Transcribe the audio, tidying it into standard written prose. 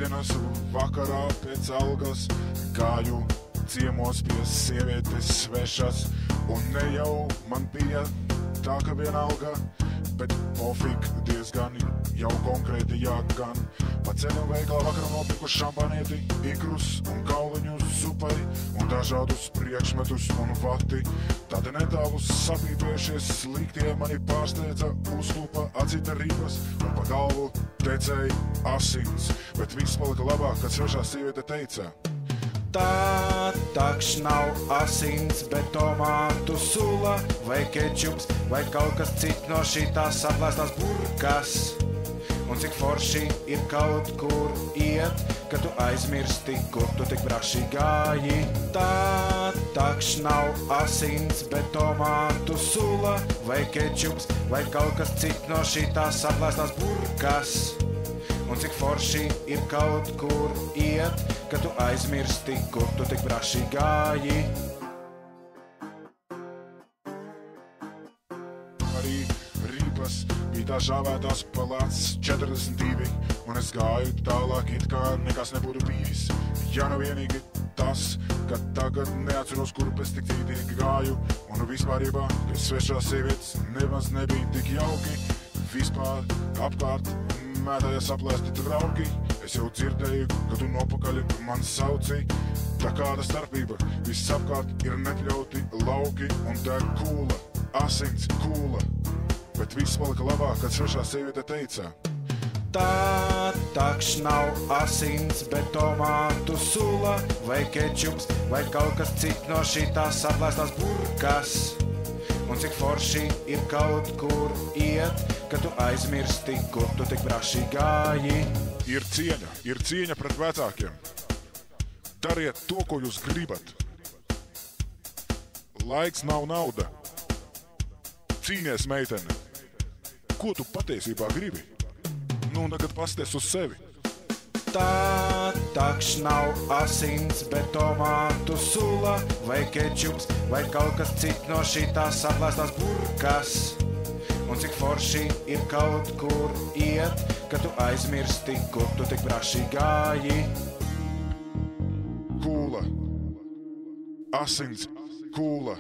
Svētdienas vakarā pēc algas gāju ciemos pie sievietes svešas, un ne jau man bija tā, ka vienalga, bet pofik diezgan jau konkrēti jāgan. Pa ceļam veikalā vakarā nopirku šampanieti, ikrus un kauliņus zupai un dažādus priekšmetus un vati. Tādi netālu sapīpējušies sliktie mani pārsteidza, uzlupa atsita rības un pa galvu tecēja asins, bet viss palika labāk, kad svešā sieviete teica: Tā takš nav asins, bet tomātu sula vai kečups vai kaut kas cits no šitās saplēstās burkas. Un cik forši ir kaut kur iet, kad tu aizmirsti, kur tu tik braši gāji. Tā takš nav asins, bet tomātu sula vai kečups vai kaut kas cits no šitās saplēstās burkas. Un cik forši ir kaut kur iet, kad tu aizmirsti, kur tu tik braši gāji. Arī rīpas bija tā žāvētās palāts 42, un es gāju tālāk, it kā nekas nebūtu bijis. Ja nu vienīgi tas, ka tagad neatceros, kur pēc tik cītīgi gāju, un vispārībā, ka svešās sievietes nemaz nebija tik jauki. Vispār apkārt mētājas aplēsti draugi. Es jau dzirdēju, ka tu nopakaļ man sauci. Tā kāda starpība, viss apkārt ir nepļauti lauki un deg kūla, asins kūla. Bet viss palika labāk, kad svešā sieviete teica: Tā takš nav asins, bet tomātu sula vai kečups vai kaut kas cits no šitās saplēstās burkas. Un cik forši ir kaut kur iet, kad tu aizmirsti, kur tu tik braši gāji. Ir cieņa pret vecākiem. Dariet to, ko jūs gribat. Laiks nav nauda. Cīnies, meitene. Ko tu patiesībā gribi? Nu, tagad pasties uz sevi. Tā takš nav asins, bet tomātu sula vai kečups vai kaut kas cits no šitās saplēstās burkas. Un cik forši ir kaut kur iet, kad tu aizmirsti, kur tu tik braši gāji. Kūla. Asins kūla.